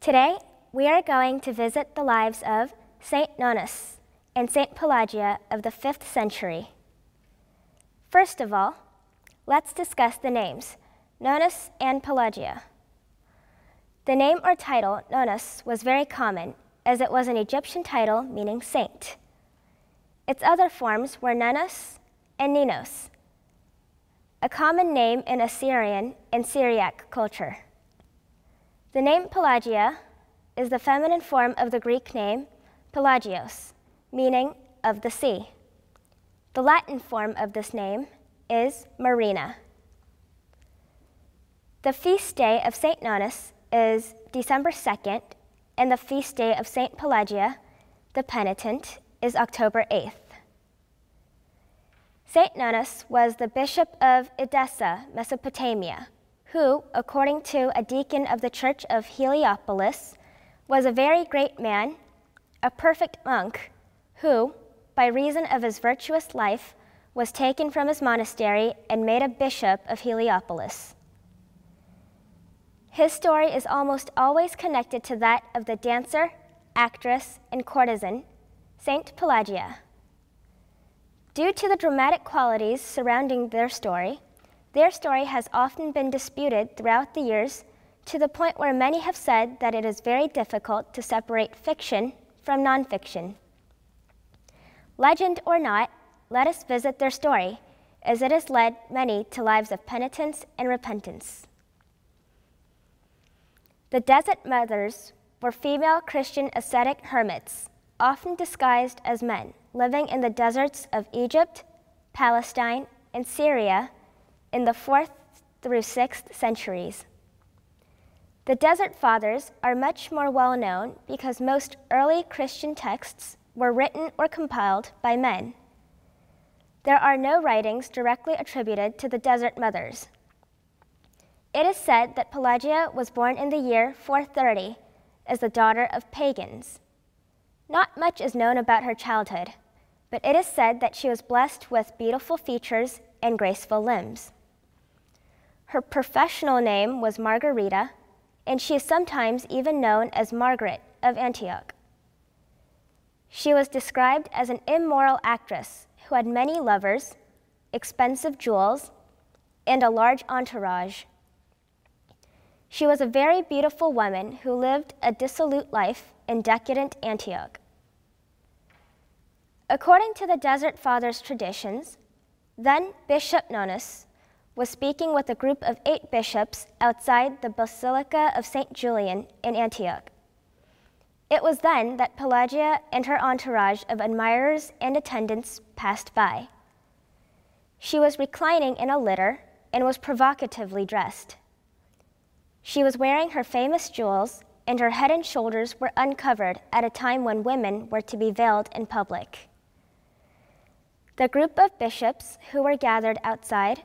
Today, we are going to visit the lives of Saint Nonnus and Saint Pelagia of the 5th century. First of all, let's discuss the names, Nonnus and Pelagia. The name or title, Nonnus, was very common, as it was an Egyptian title meaning saint. Its other forms were Nonnus and Ninos, a common name in Assyrian and Syriac culture. The name Pelagia is the feminine form of the Greek name Pelagios, meaning of the sea. The Latin form of this name is Marina. The feast day of Saint Nonnus is December 2nd, and the feast day of Saint Pelagia, the penitent, is October 8th. Saint Nonnus was the bishop of Edessa, Mesopotamia, who, according to a deacon of the church of Heliopolis, was a very great man, a perfect monk, who, by reason of his virtuous life, was taken from his monastery and made a bishop of Heliopolis. His story is almost always connected to that of the dancer, actress, and courtesan, Saint Pelagia. Due to the dramatic qualities surrounding their story has often been disputed throughout the years, to the point where many have said that it is very difficult to separate fiction from nonfiction. Legend or not, let us visit their story, as it has led many to lives of penitence and repentance. The Desert Mothers were female Christian ascetic hermits, often disguised as men, living in the deserts of Egypt, Palestine, and Syria in the 4th through 6th centuries. The Desert Fathers are much more well known because most early Christian texts were written or compiled by men. There are no writings directly attributed to the Desert Mothers. It is said that Pelagia was born in the year 430 as the daughter of pagans. Not much is known about her childhood, but it is said that she was blessed with beautiful features and graceful limbs. Her professional name was Margarita, and she is sometimes even known as Margaret of Antioch. She was described as an immoral actress who had many lovers, expensive jewels, and a large entourage. She was a very beautiful woman who lived a dissolute life in decadent Antioch. According to the Desert Fathers' traditions, then Bishop Nonnus was speaking with a group of 8 bishops outside the Basilica of St. Julian in Antioch. It was then that Pelagia and her entourage of admirers and attendants passed by. She was reclining in a litter and was provocatively dressed. She was wearing her famous jewels, and her head and shoulders were uncovered at a time when women were to be veiled in public. The group of bishops who were gathered outside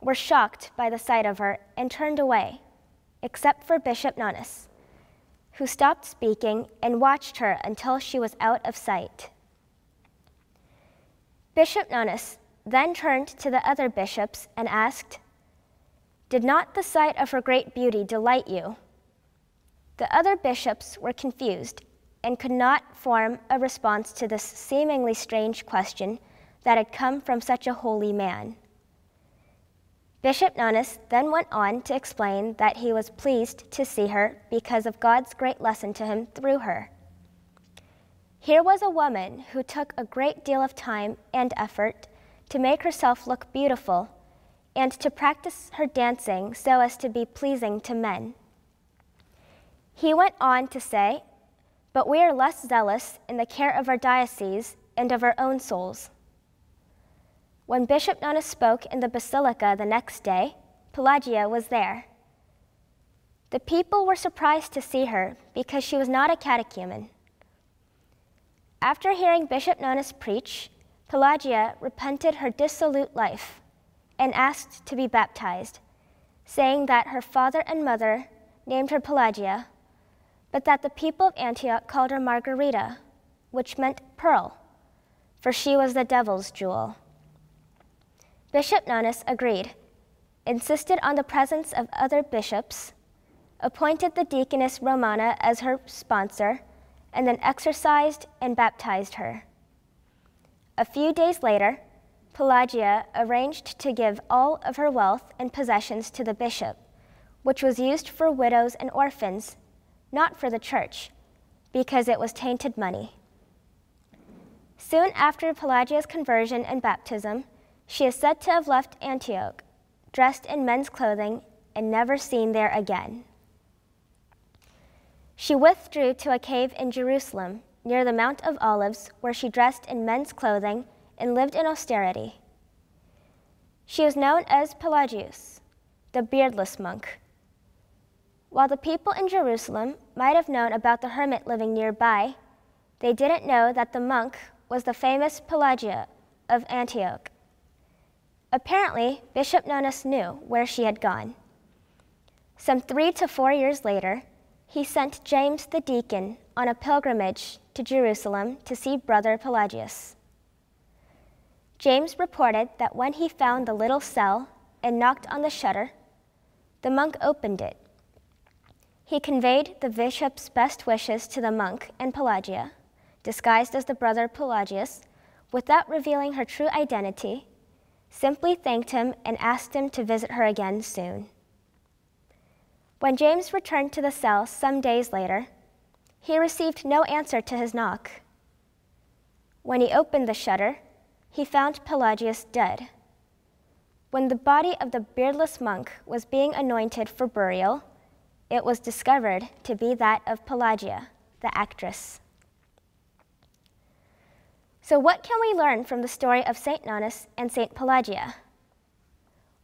were shocked by the sight of her and turned away, except for Bishop Nonnus, who stopped speaking and watched her until she was out of sight. Bishop Nonnus then turned to the other bishops and asked, "Did not the sight of her great beauty delight you?" The other bishops were confused and could not form a response to this seemingly strange question that had come from such a holy man. Bishop Nonnus then went on to explain that he was pleased to see her because of God's great lesson to him through her. Here was a woman who took a great deal of time and effort to make herself look beautiful and to practice her dancing so as to be pleasing to men. He went on to say, "But we are less zealous in the care of our diocese and of our own souls." When Bishop Nonnus spoke in the basilica the next day, Pelagia was there. The people were surprised to see her because she was not a catechumen. After hearing Bishop Nonnus preach, Pelagia repented her dissolute life and asked to be baptized, saying that her father and mother named her Pelagia, but that the people of Antioch called her Margarita, which meant pearl, for she was the devil's jewel. Bishop Nonnus agreed, insisted on the presence of other bishops, appointed the deaconess Romana as her sponsor, and then exorcised and baptized her. A few days later, Pelageya arranged to give all of her wealth and possessions to the bishop, which was used for widows and orphans, not for the church, because it was tainted money. Soon after Pelagia's conversion and baptism, she is said to have left Antioch, dressed in men's clothing, and never seen there again. She withdrew to a cave in Jerusalem, near the Mount of Olives, where she dressed in men's clothing and lived in austerity. She was known as Pelagius, the beardless monk. While the people in Jerusalem might have known about the hermit living nearby, they didn't know that the monk was the famous Pelageya of Antioch. Apparently, Bishop Nonus knew where she had gone. Some 3 to 4 years later, he sent James the deacon on a pilgrimage to Jerusalem to see Brother Pelagius. James reported that when he found the little cell and knocked on the shutter, the monk opened it. He conveyed the bishop's best wishes to the monk and Pelageya, disguised as the brother Pelagius, without revealing her true identity, simply thanked him and asked him to visit her again soon. When James returned to the cell some days later, he received no answer to his knock. When he opened the shutter, he found Pelagius dead. When the body of the beardless monk was being anointed for burial, it was discovered to be that of Pelageya, the actress. So what can we learn from the story of St. Nonus and St. Pelageya?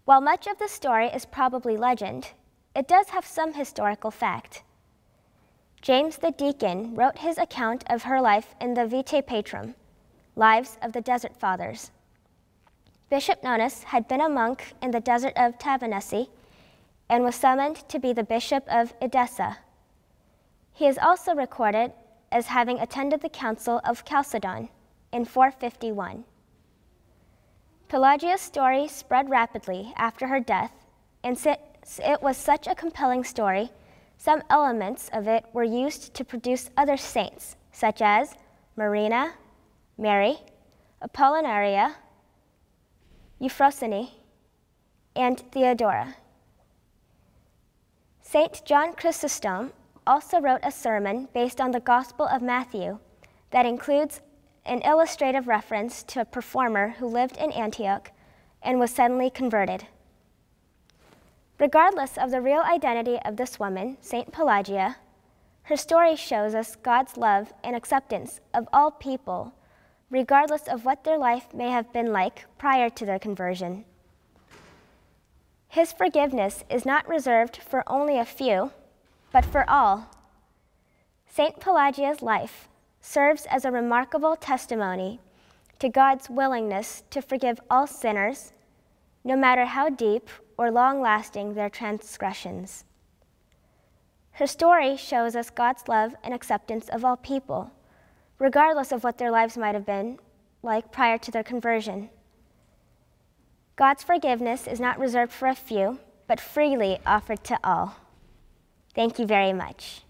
While much of the story is probably legend, it does have some historical fact. James the deacon wrote his account of her life in the Vitae Patrum, Lives of the Desert Fathers. Bishop Nonus had been a monk in the desert of Tavanesi and was summoned to be the bishop of Edessa. He is also recorded as having attended the Council of Chalcedon in 451. Pelagia's story spread rapidly after her death, and since it was such a compelling story, some elements of it were used to produce other saints, such as Marina, Mary, Apollinaria, Euphrosyne, and Theodora. St. John Chrysostom also wrote a sermon based on the Gospel of Matthew that includes an illustrative reference to a performer who lived in Antioch and was suddenly converted. Regardless of the real identity of this woman, St. Pelageya, her story shows us God's love and acceptance of all people, regardless of what their life may have been like prior to their conversion. His forgiveness is not reserved for only a few, but for all. St. Pelageya's life serves as a remarkable testimony to God's willingness to forgive all sinners, no matter how deep or long-lasting their transgressions. Her story shows us God's love and acceptance of all people, regardless of what their lives might have been like prior to their conversion. God's forgiveness is not reserved for a few, but freely offered to all. Thank you very much.